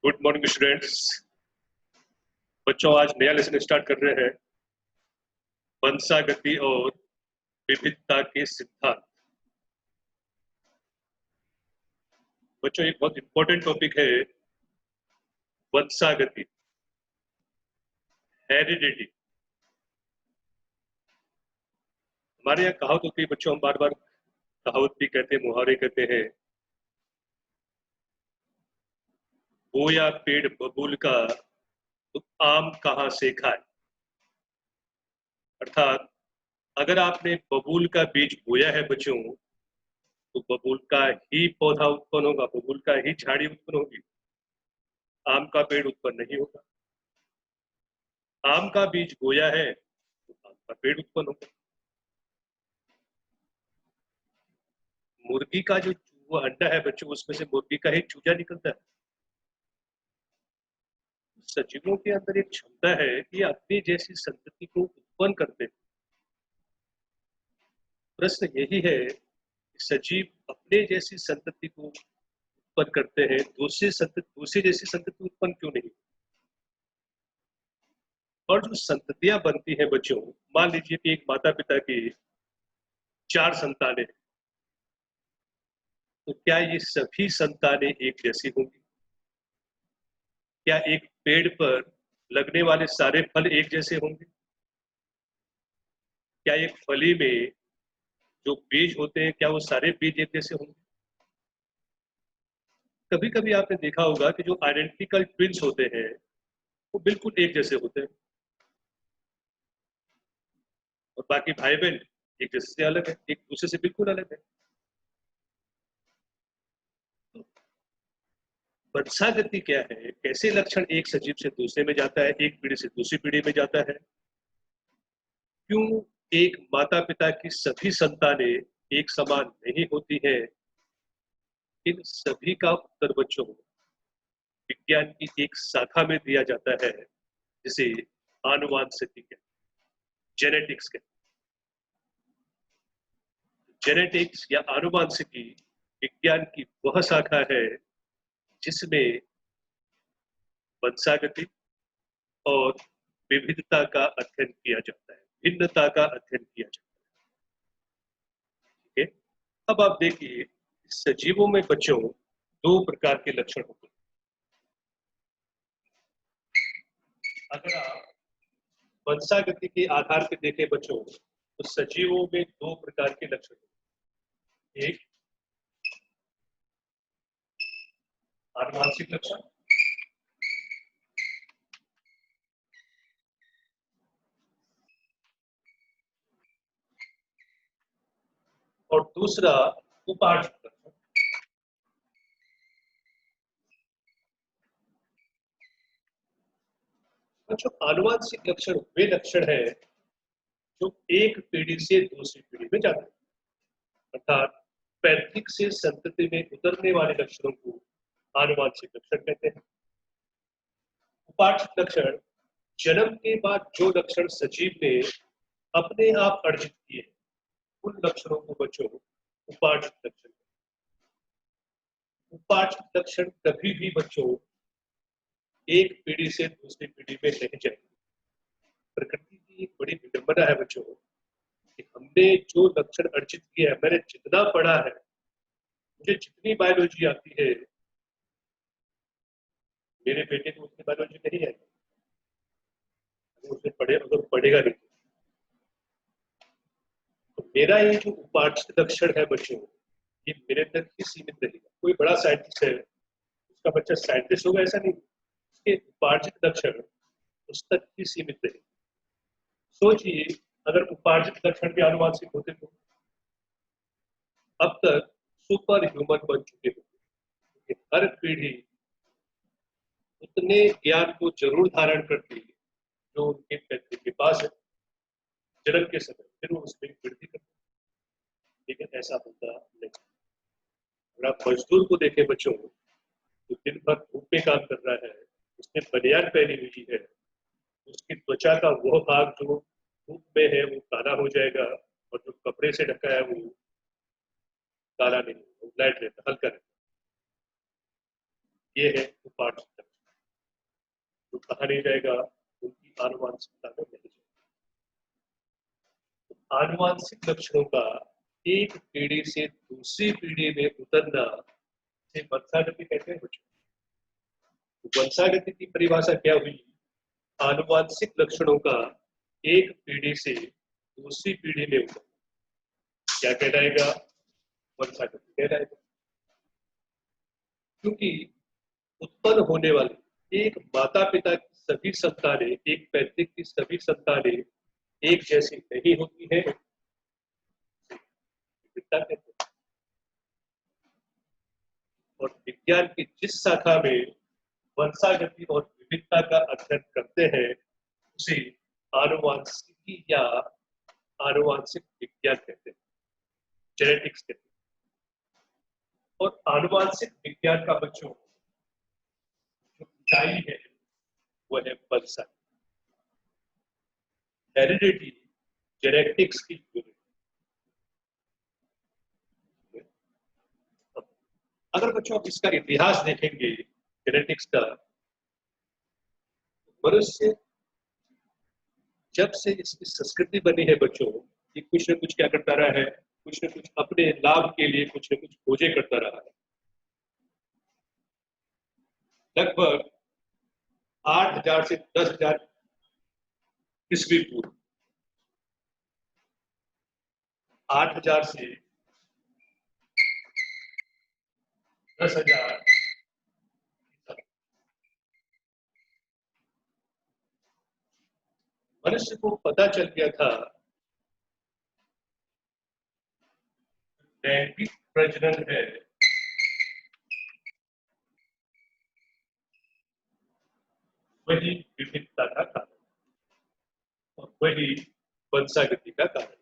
Good morning students. बच्चों, आज नया लेसन स्टार्ट कर रहे हैं। वंशागति और विविधता के सिद्धांत। बच्चों, एक बहुत इंपॉर्टेंट टॉपिक है वंशागति, हेरिडिटी। हमारे यहाँ कहावत होती है बच्चों, हम बार बार कहावत भी कहते हैं, मुहावरे कहते हैं। बोया पेड़ बबूल का तो आम कहाँ से खाए। अर्थात अगर आपने बबूल का बीज बोया है बच्चों, तो बबूल का ही पौधा उत्पन्न होगा, बबूल का ही झाड़ी उत्पन्न होगी, आम का पेड़ उत्पन्न नहीं होगा। आम का बीज बोया है तो आम का पेड़ उत्पन्न होगा। मुर्गी का जो वो अंडा है बच्चों, उसमें से मुर्गी का ही चूजा निकलता है। सजीवों के अंदर एक क्षमता है कि अपनी जैसी संतति को उत्पन्न करते हैं। प्रश्न यही है कि सजीव अपने जैसी संतति को उत्पन्न करते हैं, दूसरी जैसी संतति उत्पन्न क्यों नहीं। और जो संततियां बनती हैं बच्चों, मान लीजिए कि एक माता पिता की 4 संतानें, तो क्या ये सभी संतानें एक जैसी होंगी? क्या एक पेड़ पर लगने वाले सारे फल एक जैसे होंगे? क्या एक फली में जो बीज होते हैं, क्या वो सारे बीज एक जैसे होंगे? कभी कभी आपने देखा होगा कि जो आइडेंटिकल ट्विंस होते हैं वो बिल्कुल एक जैसे होते हैं, और बाकी भाई बहन एक जैसे से अलग है, एक दूसरे से बिल्कुल अलग है। वंशागति क्या है? कैसे लक्षण एक सजीव से दूसरे में जाता है, एक पीढ़ी से दूसरी पीढ़ी में जाता है? क्यों एक माता पिता की सभी संतानें एक समान नहीं होती है? इन सभी का उत्तर बच्चों विज्ञान की एक शाखा में दिया जाता है, जिसे आनुवांशिकी कहते हैं, जेनेटिक्स कहते हैं। जेनेटिक्स या आनुवांशिकी विज्ञान की वह शाखा है जिसमें वंशागति और विविधता का अध्ययन किया जाता है, भिन्नता का अध्ययन किया जाता है। ठीक है, अब आप देखिए, सजीवों में बच्चों 2 प्रकार के लक्षण होते हैं। अगर आप वंशागति के आधार पर देखें बच्चों, तो सजीवों में 2 प्रकार के लक्षण होते हैं। एक आनुवांशिक लक्षण, और दूसरा उपार्जित लक्षण। बच्चों, आनुवांशिक लक्षण वे लक्षण है जो एक पीढ़ी से दूसरी पीढ़ी में जाते हैं, अर्थात पैतृक से संतति में उतरने वाले लक्षणों को आनुवांशिक लक्षण कहते हैं। उपार्जित लक्षण जन्म के बाद जो लक्षण सजीव ने अपने आप अर्जित किए, उन लक्षणों को बच्चों उपार्जित लक्षण। उपार्जित लक्षण कभी भी बच्चों एक पीढ़ी से दूसरी पीढ़ी में नहीं जाएंगे। प्रकृति की एक बड़ी विडंबना है बच्चों कि हमने जो लक्षण अर्जित किया है, मैंने जितना पढ़ा है, मुझे जितनी बायोलॉजी आती है, मेरे बेटे को उतनी बायोलॉजी नहीं आएगी। उसने पढ़े, अगर पढ़ेगा नहीं तो मेरा ये जो उपार्जित लक्षण है बच्चों, ये मेरे तक ही सीमित रहेगा। कोई बड़ा साइंटिस्ट है, उसका बच्चा साइंटिस्ट होगा ऐसा नहीं, उसके उपार्जित लक्षण उस तक ही सीमित रहेगा। सोचिए, अगर उपार्जित लक्षण भी आनुवांशिक होते तो अब तक सुपर ह्यूमन बन चुके होते। हर पीढ़ी उतने ज्ञान को जरूर धारण करती है जो उनके पैतृक के पास है। जन्म के समय फिर वो उसमें वृद्धि करते, लेकिन ऐसा होता नहीं। अगर आप मजदूर को देखें बच्चों, जो दिन भर धूप में काम कर रहा है, उसने बनियान पहनी हुई है, उसकी त्वचा का वह भाग जो धूप में है वो काला हो जाएगा, और जो कपड़े से ढका है वो काला नहीं, वो लाइट रहता, हल्का रहता। ये है उपार्जित लक्षण। जो कहा नहीं जाएगा उनकी आनुवांशिकता में नहीं जाएगा। आनुवांशिक लक्षणों का एक पीढ़ी से दूसरी पीढ़ी में उतरना से वंशागति कहते हैं बच्चों। वंशागति की परिभाषा क्या हुई? आनुवांशिक लक्षणों का एक पीढ़ी से दूसरी पीढ़ी में उतरना क्या कहलाएगा? वंशागति कहलाएगा। क्योंकि उत्पन्न होने वाले एक माता पिता की सभी संतानें, एक पैतृक की सभी संतानें एक जैसी नहीं होती है, विविधता कहते हैं। और विज्ञान की जिस शाखा में वंशागति और विविधता का अध्ययन करते हैं उसे आनुवांशिकी या आनुवांशिक विज्ञान कहते हैं, जेनेटिक्स कहते हैं। और आनुवांशिक विज्ञान का बच्चों जो इकाई है वो है वंशागति, हेरिडिटी जेनेटिक्स की यूनिट। अगर बच्चों आप इसका इतिहास देखेंगे जेनेटिक्स का, मनुष्य जब से इसकी संस्कृति बनी है बच्चों, ये कुछ न कुछ क्या करता रहा है, कुछ न कुछ अपने लाभ के लिए कुछ न कुछ खोजें करता रहा है। लगभग 8,000 से 10,000 ईस्वी पूर्व, 8,000 से 10,000 मनुष्य को पता चल गया था लैंगिक प्रजनन है वही विविधता का कारण और वही वंशागति का कारण।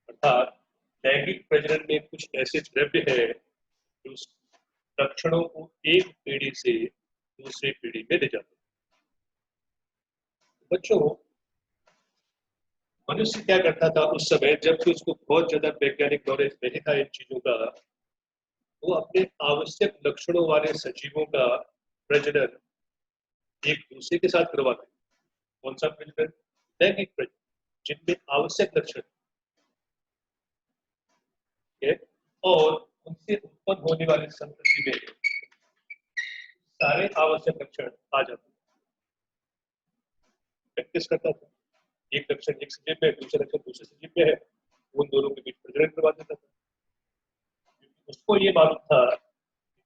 अर्थात लैंगिक प्रजनन में कुछ ऐसे द्रव्य है जो लक्षणों को एक पीढ़ी से दूसरी पीढ़ी में ले जाते हैं। बच्चों, मनुष्य क्या करता था उस समय जब कि उसको बहुत ज्यादा वैज्ञानिक नॉलेज नहीं था इन चीजों का, वो अपने आवश्यक लक्षणों वाले सजीवों का प्रजनन एक दूसरे के साथ करवाते। कौन सा प्रजनन? लैंगिक प्रजनन, जिनमें आवश्यक लक्षण है और उनसे उत्पन्न होने वाली संतति में सारे आवश्यक लक्षण आ जाते हैं। प्रैक्टिस करता था, एक लक्षण एक सजीव में, दूसरा लक्षण दूसरे सजीव में है, उन दोनों के बीच प्रजनन करवा देता था। उसको ये मालूम था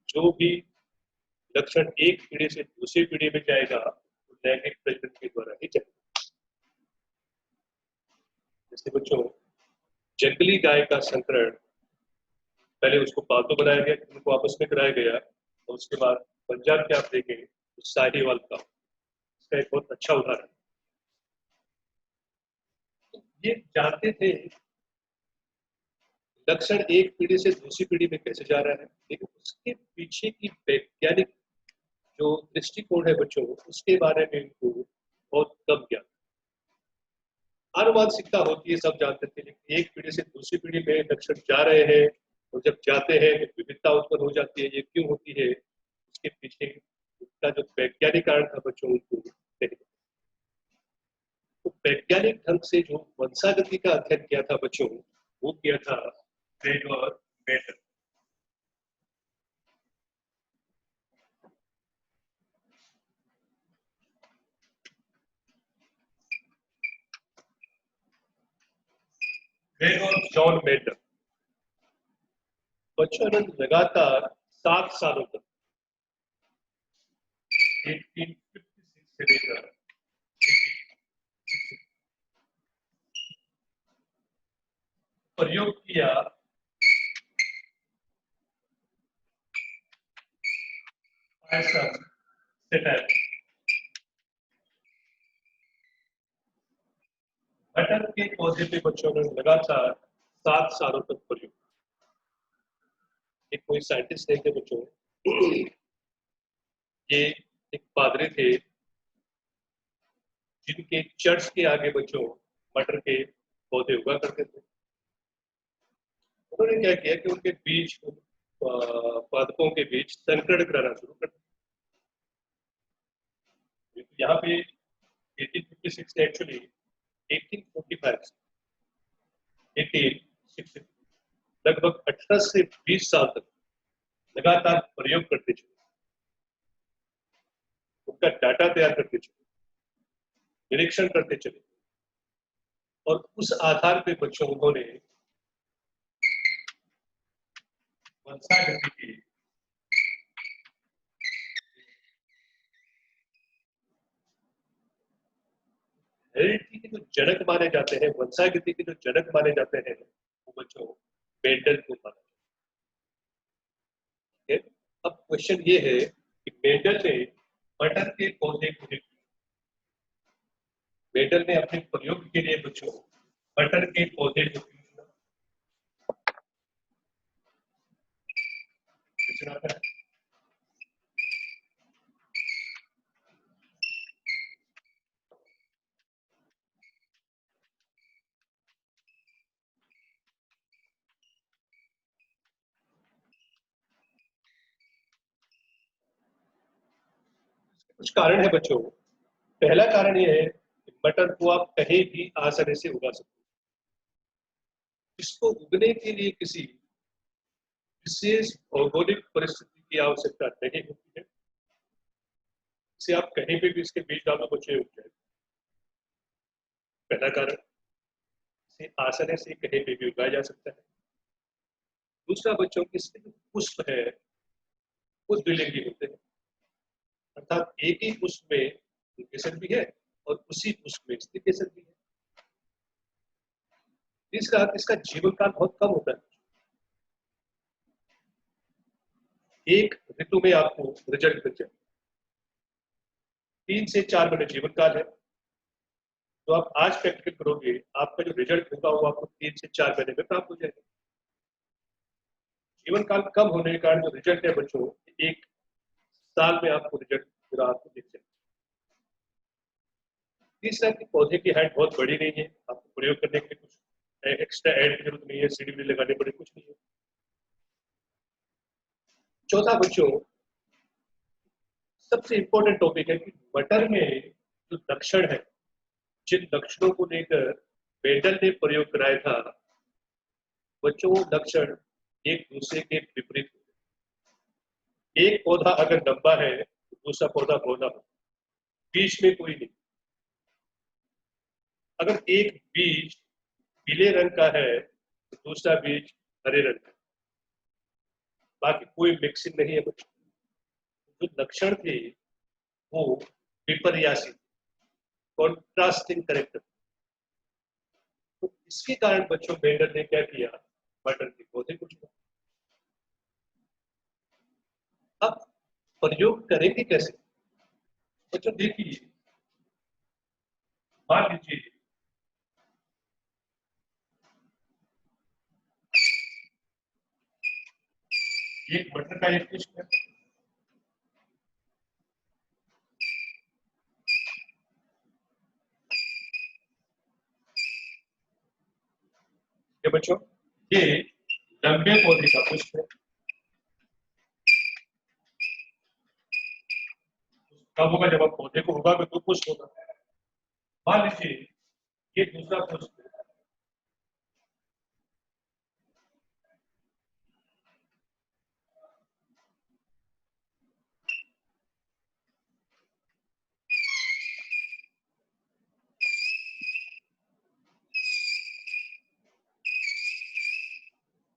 जो भी लक्षण एक पीढ़ी से दूसरी पीढ़ी में जाएगा तो लैंगिक प्रजनन के द्वारा ही जाएगा। जैसे बच्चों, जंगली गाय का संकरण पहले उसको पालतू बनाया गया, उनको आपस में कराया गया, और उसके बाद पंजाब के आप देखें तो साहिवाल का, इसका एक बहुत अच्छा उदाहरण। ये जानते थे लक्षण एक पीढ़ी से दूसरी पीढ़ी में कैसे जा रहा है, लेकिन उसके पीछे की वैज्ञानिक जो दृष्टिकोण है बच्चों, उसके बारे में इनको बहुत कम ज्ञान। आनुवांशिकता होती है सब जानते थे, लेकिन एक पीढ़ी से दूसरी पीढ़ी में लक्षण जा रहे हैं और जब जाते हैं तो विविधता उत्पन्न हो जाती है। ये क्यों होती है, उसके पीछे उसका जो वैज्ञानिक कारण था बच्चों उनको नहीं। तो वैज्ञानिक ढंग से जो वंशागति का अध्ययन किया था बच्चों, वो किया था Gregor Mendel. Gregor John Mendel बच्चों ने लगातार 7 सालों तक 1856 से लेकर प्रयोग किया मटर के पौधे पे बच्चों ने लगातार 7 सालों तक प्रयोग। एक कोई साइंटिस्ट नहीं थे बच्चों, ये एक पादरी थे जिनके चर्च के आगे बच्चों मटर के पौधे उगा करते थे। उन्होंने क्या किया कि उनके बीच पादपों के बीच संकरण कराना शुरू कर दिया। यहाँ पे 1856 एक्चुअली 1845 1860 लगभग 18 से 20 साल तक लगातार प्रयोग करते चले, उनका डाटा तैयार करते चले, निरीक्षण करते चले, और उस आधार पे बच्चों उन्होंने वंशागति की हेरिडिटी के जो जनक माने जाते हैं, वंशागति के जो जनक माने जाते हैं, वो बच्चों मेंडल को माना जाता है। अब क्वेश्चन ये है कि मेंडल ने मटर के पौधे को मेंडल ने अपने प्रयोग के लिए बच्चों मटर के पौधे को चुना है। कुछ कारण है बच्चों। पहला कारण यह है कि मटर को आप कहीं भी आसानी से उगा सकते हैं। इसको उगने के लिए किसी विशेष भौगोलिक परिस्थिति की आवश्यकता नहीं होती है। इसे आप कहीं पे भी इसके बीज डालो, बच्चे उग जाए। पहला कारण, इसे आसानी से कहीं पे भी उगाया जा सकता है। दूसरा बच्चों की इसके जो पुष्प है वो द्विलिंगी होते हैं, अर्थात एक ही पुष्प में केसर भी है और उसी पुष्प में स्त्री केसर भी है। तीसरा, इसका जीवन काल बहुत कम होता है। एक ऋतु में आपको रिजल्ट मिल जाए, 3 से 4 महीने जीवन काल है। तो आप आज प्रैक्टिकल करोगे, आपका जो रिजल्ट होगा वो आपको 3 से 4 महीने में प्राप्त हो जाएगा। जीवन काल कम होने के कारण जो रिजल्ट है बच्चों, 1 साल में आपको रिजल्ट पूरा आपको दिख जाएगा। तीसरा कि पौधे की हाइट बहुत बड़ी नहीं है, आपको प्रयोग करने के लिए कुछ एक्स्ट्रा एड की जरूरत नहीं है, सीढ़ी भी लगाने पड़े, कुछ नहीं है। चौथा बच्चों, सबसे इंपॉर्टेंट टॉपिक है कि मटर में जो लक्षण है, जिन लक्षणों को लेकर मेंडल ने प्रयोग कराया था बच्चों, वो लक्षण एक दूसरे के विपरीत होते। एक पौधा अगर लंबा है तो दूसरा पौधा बौना हो, बीच में कोई नहीं। अगर एक बीज पीले रंग का है तो दूसरा बीज हरे रंग का, बाकी कोई मिक्सिंग नहीं है बच्चों। जो लक्षण थे वो विपर्यासी, कॉन्ट्रास्टिंग करेक्टर। तो इसके कारण बच्चों मेंडल ने क्या किया, मटर के पौधे को चुना। अब प्रयोग करेंगे कैसे बच्चों, देखिए मान लीजिए एक मटर का एक पुष्प है, ये बच्चों ये लंबे पौधे का पुष्प है। कब होगा, जब आप पौधे को उगाओगे तो पुष्प होगा। मान लीजिए ये दूसरा पुष्प है,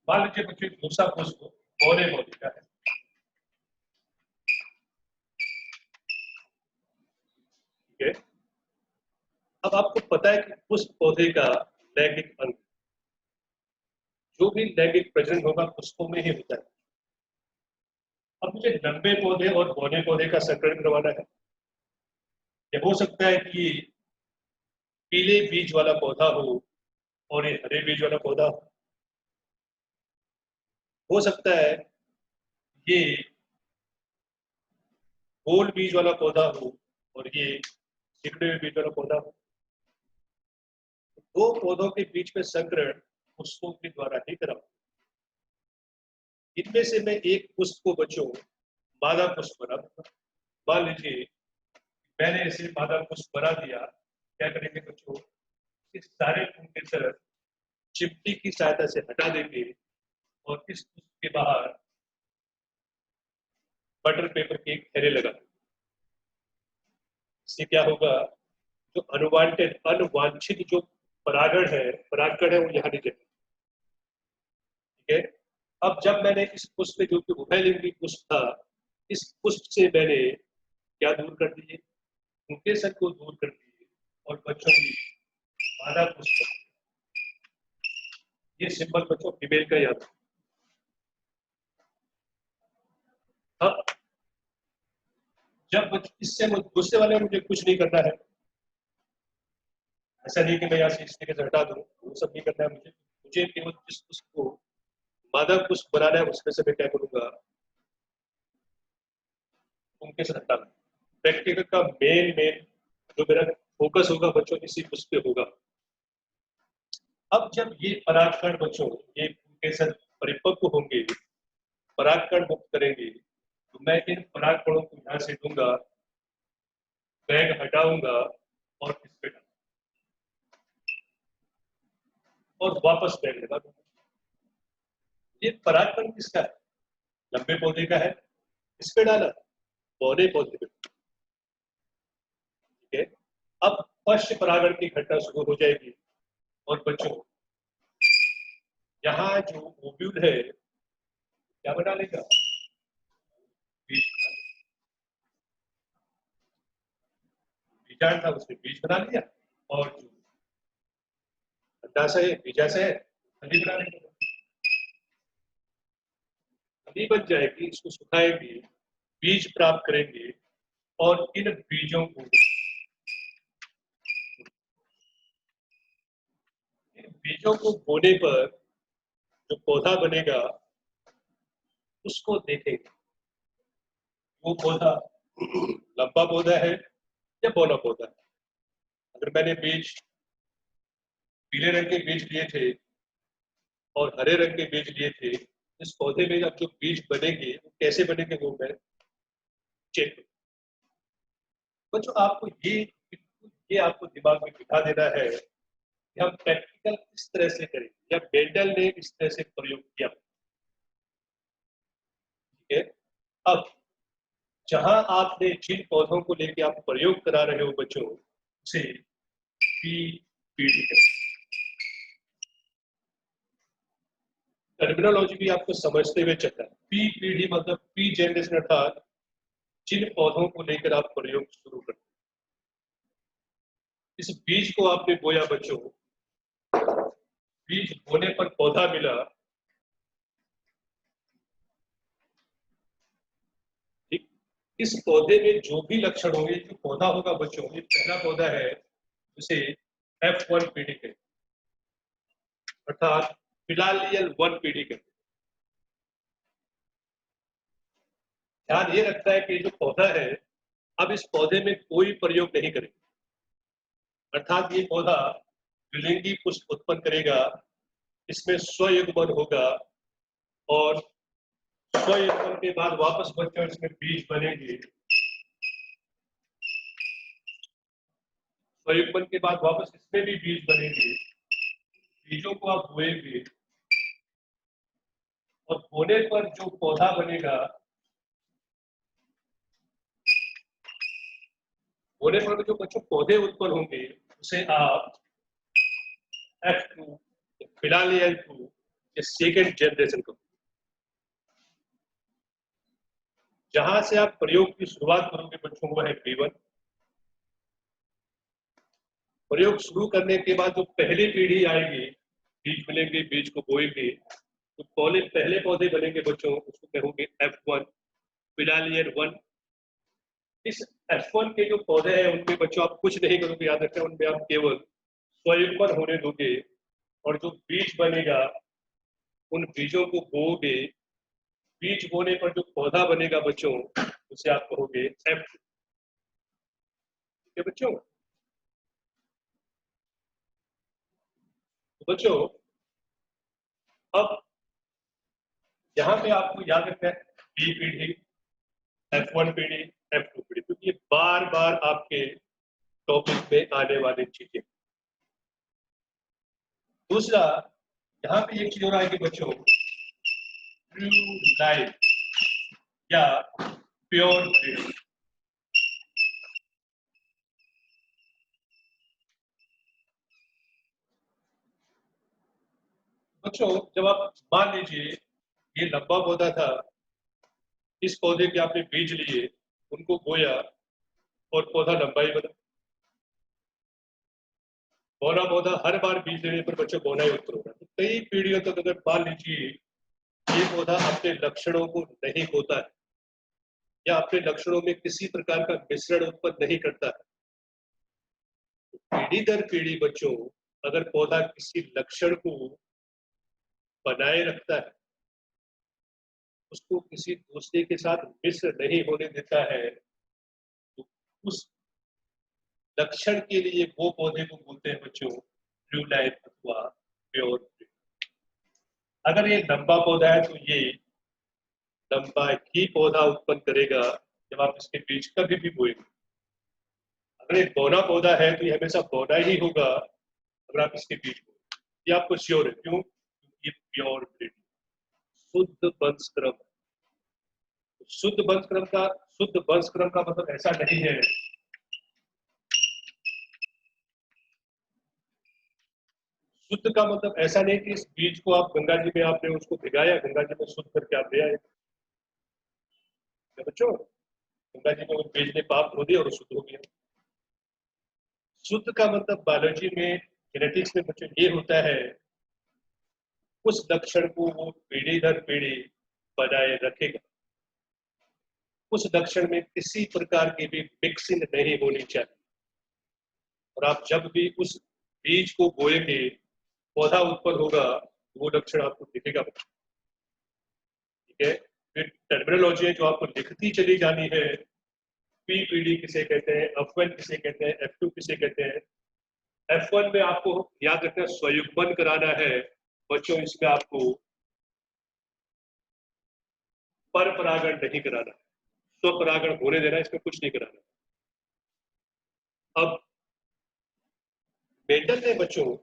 मान लीजिए बच्चों दूसरा पुष्प बौने पौधे का है। ठीक है, अब आपको पता है कि पुष्प पौधे का लैंगिक अंग, जो भी लैंगिक प्रजनन होगा पुष्पों में ही होता है। अब मुझे लंबे पौधे और बौने पौधे का संकरण करवाना है। ये हो सकता है कि पीले बीज वाला पौधा हो और ये हरे बीज वाला पौधा हो सकता है ये गोल बीज वाला पौधा हो और ये सिकड़े हुए बीज वाला पौधा हो। दो पौधों के बीच में संकरण पुष्पों के द्वारा ही करा। इनमें से मैं एक पुष्प को बच्चों मादा पुष्प बना दूंगा। मान लीजिए मैंने इसे मादा पुष्प बना दिया, क्या करेंगे बच्चों, इस सारे पुंकेसर चिमटी की सहायता से हटा देंगे और इस पुष्प के बाहर बटर पेपर के एक घेरे लगा। इससे क्या होगा, जो अनवांटेड अनवांछित जो परागकण है वो यहाँ नहीं जाएगा। ठीक है, अब जब मैंने इस पुष्प जो कि उभयलिंगी पुष्प था, इस पुष्प से मैंने क्या दूर कर दिए, पुंकेसर को दूर कर दिए और बच्चों की मादा पुष्प, ये सिंबल बच्चों फीमेल का याद है। अब जब इससे दूसरे वाले में मुझे कुछ नहीं करना है, ऐसा नहीं कि मैं यहाँ से इस तरीके से हटा दूं, वो सब नहीं करना है मुझे। मुझे केवल जिस पुष्प को मादा पुष्प बनाना है उसमें से मैं क्या करूंगा, उनके साथ हटाना। प्रैक्टिकल का मेन जो मेरा फोकस होगा बच्चों इसी पुष्प पे होगा। अब जब ये परागकण बच्चों ये उनके साथ परिपक्व होंगे, परागकण मुक्त करेंगे, तो मैं इन परागकणों को यहाँ से दूंगा, बैग हटाऊंगा और इस पे और वापस बैग लगा दूंगा। ये परागकण किसका है, लंबे पौधे का है, इस पे डाला, पौधे पौधे पे। ठीक है, अब पश्च परागण की घटना शुरू हो जाएगी और बच्चों यहाँ जो ओव्यूल है क्या बना लेगा, बीज बना लेगा। बीजांड था उसने बीज बना लिया और जो अंडाशय है बीजाशय है फली बना लेगा। फली बन जाएगी, इसको सुखाएंगे, बीज प्राप्त करेंगे और इन बीजों को बोने पर जो पौधा बनेगा उसको देखेंगे, वो पौधा लंबा पौधा है या बौना पौधा है। अगर मैंने बीज पीले रंग के बीज लिए थे और हरे रंग के बीज लिए थे, इस पौधे में अब जो बीज बनेंगे वो कैसे बनेंगे वो मैं चेक करूँ। बच्चों आपको ये आपको दिमाग में बिठा देना है कि हम प्रैक्टिकल इस तरह से करेंगे या मेंडल ने इस तरह से प्रयोग किया। ठीक है, अब जहां आपने जिन पौधों को लेकर आप प्रयोग करा रहे हो बच्चों, उसे पीढ़ी टर्मिनोलॉजी भी आपको समझते हुए चलना है। पीढ़ी मतलब पी जनरेशन, अर्थात जिन पौधों को लेकर आप प्रयोग शुरू करते हैं। इस बीज को आपने बोया बच्चों, बीज बोने पर पौधा मिला। ठीक, इस पौधे में जो भी लक्षण होंगे, जो पौधा होगा बच्चों, ये पहला पौधा है उसे F1 पीढ़ी कहते हैं, अर्थात फिलालियल 1 पीढ़ी कहते हैं। ध्यान ये रखता है कि जो पौधा है, अब इस पौधे में कोई प्रयोग नहीं करेंगे, अर्थात ये पौधा द्विलिंगी पुष्प उत्पन्न करेगा, इसमें स्वयुग्मन होगा और स्वयुग्मन के बाद वापस बच्चों इसमें बीज बनेंगे, स्वयुग्मन के बाद वापस इसमें भी बीज बनेंगे, बीजों को आप बोएंगे और बोने पर जो पौधा बनेगा, बोने पर जो बच्चों पौधे उत्पन्न होंगे उसे आप F2 फिलालियल 2 ये सेकेंड जनरेशन का, जहां से आप प्रयोग की शुरुआत करोगे बच्चों वो है B1। प्रयोग शुरू करने के बाद जो पहली पीढ़ी आएगी, बीज मिलेंगे, बीज को बोएंगे, तो पहले पौधे बनेंगे बच्चों, उसको कहोगे F1 फिलालियल 1। इस F1 के जो पौधे हैं उनमें बच्चों आप कुछ नहीं करोगे, याद रखें, उनमें आप केवल स्वयुग्मन होने दोगे और जो बीज बनेगा उन बीजों को बोओगे, बीज बोने पर जो पौधा बनेगा बच्चों उसे आप कहोगे F। ठीक है बच्चों, तो बच्चों अब यहाँ पे आपको याद रखना है बी पीढ़ी, F1 पीढ़ी, F2 पीढ़ी, क्योंकि ये बार बार आपके टॉपिक में आने वाली चीजें। दूसरा, यहाँ पे एक चीज और आएगी बच्चों, ट्रू लाइफ या प्योर ब्रीड। बच्चों, जब आप मान लीजिए ये लंबा पौधा था, इस पौधे के आपने बीज लिए, उनको बोया और पौधा लंबा ही बना। बौना पौधा हर बार बीज लेने पर बच्चों बौना ही उत्पन्न होगा। तो कई पीढ़ियों तक अगर मान लीजिए ये पौधा अपने लक्षणों को नहीं होता है या अपने लक्षणों में किसी प्रकार का मिश्रण उत्पन्न नहीं करता है, तो पीढ़ी दर पीढ़ी बच्चों अगर पौधा किसी लक्षण को बनाए रखता है, उसको किसी दूसरे के साथ मिश्र नहीं होने देता है, तो उस लक्षण के लिए वो पौधे को बोलते हैं बच्चों ट्रू लाइफ अथवा प्योर ब्रीड। अगर ये लंबा पौधा है तो ये लंबा ही पौधा उत्पन्न करेगा जब आप इसके बीज कभी भी बोएंगे। अगर एक बौना पौधा है तो ये हमेशा बौना ही होगा अगर आप इसके बीज बोए। ये आपको श्योर है, क्यों? क्योंकि ये प्योर ब्रीड, शुद्ध वंशक्रम। शुद्ध वंशक्रम का मतलब ऐसा नहीं है, शुद्ध का मतलब ऐसा नहीं कि इस बीज को आप गंगा जी में आपने उसको भिगाया, गंगा जी में शुद्ध करके आप ले आए। बच्चों, गंगा जी में उस बीज ने पाप धो दिया और शुद्ध हो गया। शुद्ध का मतलब बायोलॉजी में, जेनेटिक्स में बच्चों ये होता है, उस लक्षण को वो पीढ़ी दर पीढ़ी बनाए रखेगा। उस लक्षण में किसी प्रकार की भी मिक्सिंग नहीं होनी चाहिए। और आप जब भी उस बीज को बोएंगे, पौधा उत्पन्न होगा, वो लक्षण आपको दिखेगा। ठीक है, फिर टर्मिनोलॉजी है जो आपको लिखती चली जानी है। पी पीढ़ी किसे कहते हैं, F1 किसे कहते हैं, F2 किसे कहते हैं। F1 में आपको याद रखना स्वयुग्मन कराना है बच्चों, इसमें आपको पर परागण नहीं कराना, स्वपरागण होने देना, इसमें कुछ नहीं कराना। अब मेंडल ने बच्चों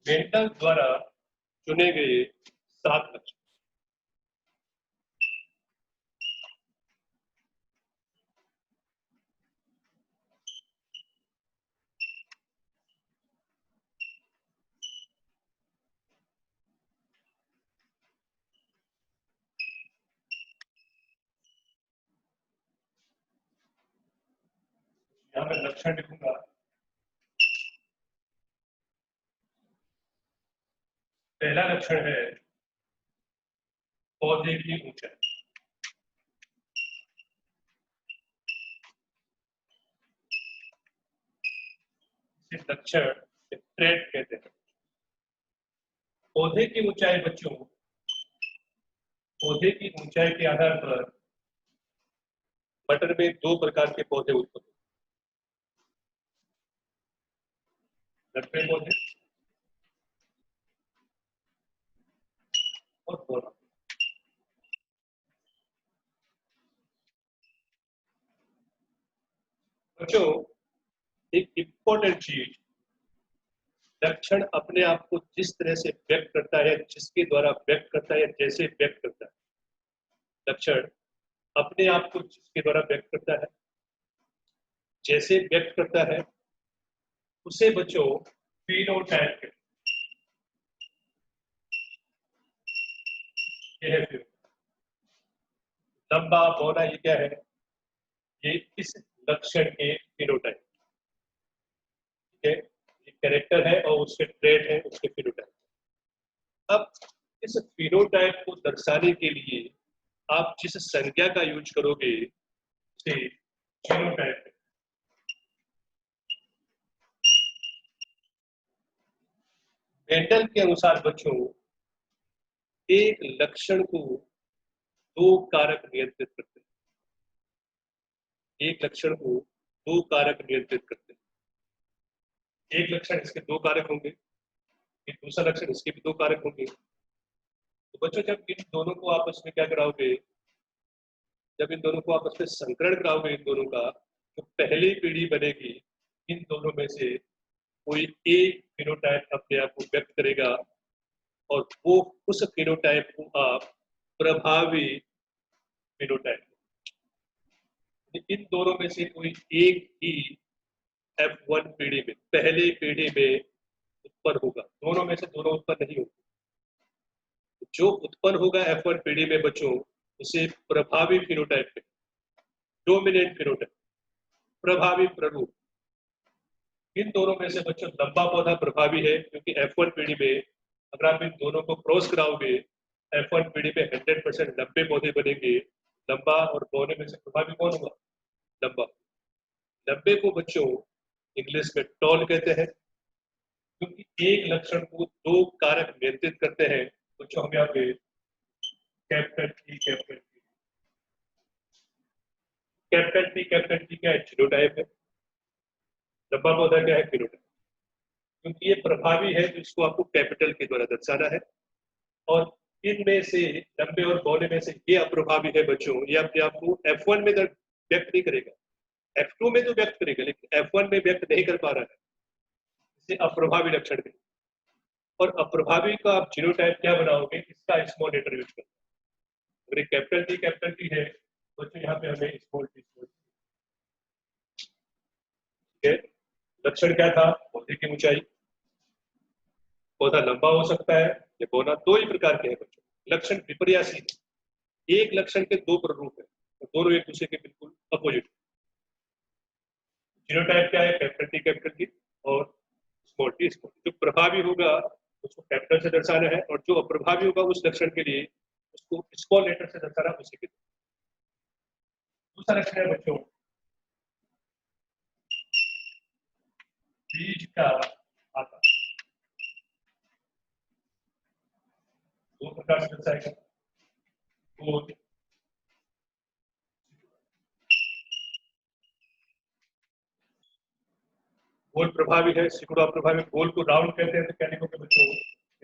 मेंडल द्वारा चुने गए 7 लक्षण, यहाँ मैं लक्षण लिखूंगा। पहला लक्षण है पौधे की ऊंचाई। इसे लक्षण ट्रेट कहते हैं। पौधे की ऊंचाई बच्चों, पौधे की ऊंचाई के आधार पर मटर में 2 प्रकार के पौधे उत्पन्न होते हैं, लटके पौधे और बोरा। बच्चों, एक इंपॉर्टेंट चीज, लक्षण अपने आप को जिस तरह से व्यक्त करता है, जिसके द्वारा व्यक्त करता है, जैसे व्यक्त करता है, लक्षण अपने आप को जिसके द्वारा व्यक्त करता है, जैसे व्यक्त करता है, उसे बच्चों phenotype कहते हैं। ये है फिर लंबा बौना, ये क्या है? ये इस लक्षण के phenotype। ठीक है, ये कैरेक्टर है और उसके ट्रेट है, उसके phenotype। अब इस phenotype को दर्शाने के लिए आप जिस संज्ञा का यूज करोगे उसे जीनोटाइप। मेंडल के अनुसार बच्चों एक लक्षण को 2 कारक नियंत्रित करते हैं। एक लक्षण को 2 कारक नियंत्रित करते हैं। एक लक्षण इसके दो कारक होंगे, एक दूसरा लक्षण इसके भी दो कारक होंगे। तो बच्चों जब इन दोनों को आपस में क्या कराओगे, जब इन दोनों को आपस में संकरण कराओगे इन दोनों का, तो पहली पीढ़ी बनेगी, इन दोनों में से कोई एक फिनोटाइप अपने आप को व्यक्त करेगा और वो उस फिनोटाइप को आप प्रभावी फिनोटाइप, इन दोनों में से कोई एक ही F1 पीढ़ी में, पहली पीढ़ी में उत्पन्न होगा। दोनों में से दोनों उत्पन्न नहीं होंगे। जो उत्पन्न होगा F1 पीढ़ी में बच्चों, उसे प्रभावी फिनोटाइप में, डोमिनेंट फिनोटाइप, प्रभावी प्ररूप। इन दोनों में से बच्चों लंबा पौधा प्रभावी है, क्योंकि F1 पीढ़ी में अगर आप इन दोनों को क्रॉस कराओगे, F1 पीढ़ी में 100% लंबे पौधे बनेंगे। लंबा और बौने में से प्रभावी कौन होगा? लंबा। लंबे को बच्चों इंग्लिश में टॉल कहते हैं, क्योंकि एक लक्षण को दो कारक नियंत्रित करते हैं। बच्चों हम यहाँ पे कैपिटल टी कैपिटल टी क्या है? जीनोटाइप है। लंबा पौधा क्या है? फिनोटाइप। क्योंकि ये प्रभावी है तो इसको आपको कैपिटल के द्वारा दर्शाना है। और इनमें से लंबे और बौने में से ये अप्रभावी है बच्चों, ये अपने आप को F1 में व्यक्त नहीं करेगा, F2 में तो व्यक्त करेगा, लेकिन F1 में व्यक्त नहीं कर पा रहा है, इसे अप्रभावी लक्षण है। और अप्रभावी का आप जीनोटाइप क्या बनाओगे? इसका स्मॉल लेटर यूज करना। अगर कैपिटल टी है बच्चों, यहाँ पे हमें स्मॉल टी, ठीक है। लक्षण क्या था? पौधे की ऊंचाई, पौधा लंबा हो सकता है या बौना, दो ही प्रकार के हैं बच्चों। लक्षण विपर्यासी, एक लक्षण के दो प्ररूप है और दोनों एक दूसरे के बिल्कुल अपोजिट। जीनोटाइप क्या है? कैपिटल टी और स्मॉल टी। जो प्रभावी होगा उसको कैपिटल से दर्शाना है, और जो अप्रभावी होगा उस लक्षण के लिए उसको स्मॉल लेटर से दर्शाना, उसी के। दूसरा लक्षण है बच्चों बीज का आकार, दो प्रकार से दर्शाएगा। गोल, गोल प्रभावी है, सिकुड़ा प्रभावी। गोल को राउंड कहते हैं, तो क्या लिखोगे बच्चों?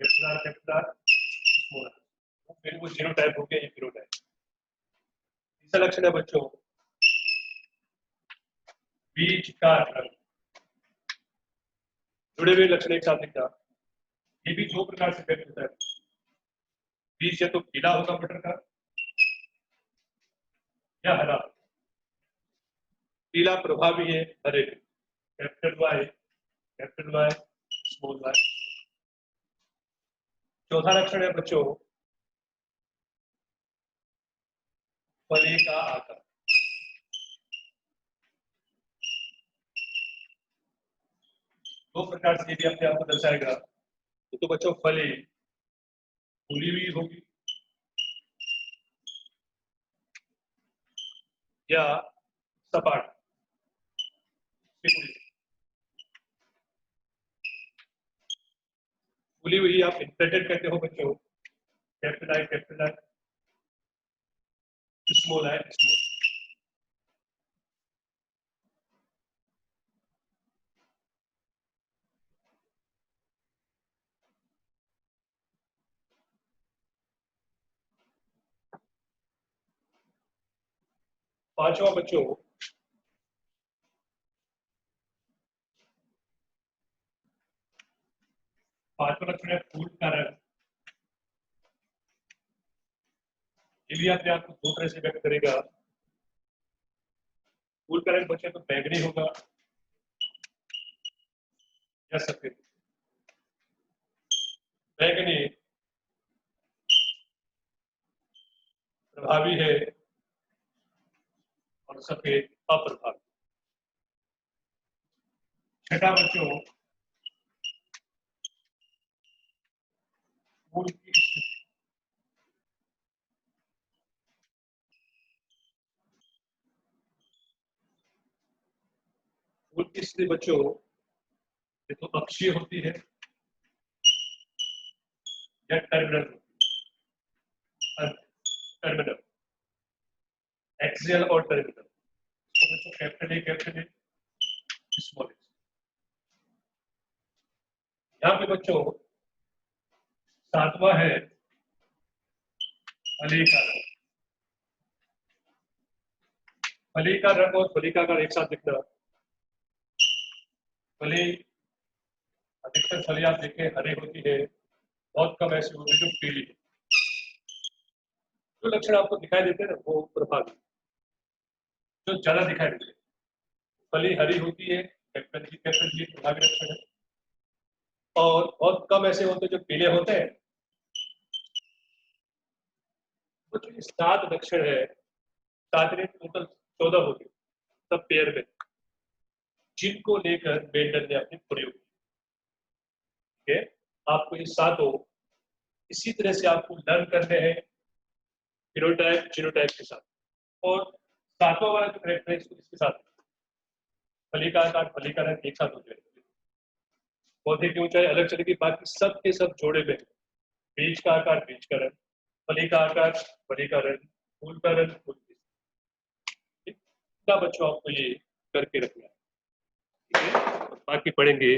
कैपिटल स्मॉल, फिर वो जीनोटाइप हो गया, ये फिनोटाइप। तीसरा लक्षण है बच्चों बीज का रंग, जुड़े हुए लक्षण एक साथ लिखना। ये भी दो प्रकार से व्यक्त होता है। बीज या तो पीला होगा मटर का, या हरा। पीला प्रभावी है, हरे में कैपिटल वाई स्मॉल वाई। चौथा लक्षण है बच्चों फली का आकार। दो प्रकार से भी अपने आप को दर्शाएगा। तो बच्चों फली फूली हुई होगी या सपाट फूली हुई आप इंफ्लेटेड कहते हो बच्चों। Capital I small I small. पांचवा बच्चों पांचवा लक्षण है फूल का रंग। ये भी अपने आप को दो तरह से व्यक्त करेगा। फूल का रंग बच्चे तो बैंगनी होगा या सफेद। बैंगनी प्रभावी है और सफेद अप्रभावी। छठा बच्चों फूल की स्थिति बच्चों ये तो अक्षीय होती है या टर्मिनल, टर्मिनल एक्सियल और टर्मिनल। तो बच्चों कैपिटल ए स्मॉल ए। यहाँ पे बच्चों 7वां है फली का रंग। फली का रंग और फली का आकार एक साथ दिखना। फली, अधिकतर फली आप देखें हरी होती है, बहुत कम ऐसी होती है जो पीली है। जो लक्षण आपको दिखाई देते हैं ना वो प्रभावी, जो ज्यादा दिखाई देते हैं। फली हरी होती है, प्रभावी लक्षण है, और बहुत कम ऐसे होते हैं जो पीले होते हैं। तो जो 7 लक्षण है, 7 ने टोटल 14 होते सब पेयर में, जिनको लेकर बेंडर ने अपनी प्रयोग किया। आपको ये 7 इसी तरह से आपको लर्न करने हैं फिनोटाइप जीनोटाइप के साथ। और 7वां वाला जो करेक्टर है इसके साथ फली का आकार फली का रंग एक साथ हो जाएगा। पौधे की ऊंचाई अलग चलेगी, बाकी सब के सब जोड़े में। बीज का आकार बीज का रंग, फली का आकार फली का रंग, फूल का रंग फूल का। बच्चों आपको ये करके रखना है, ठीक है। बाकी पढ़ेंगे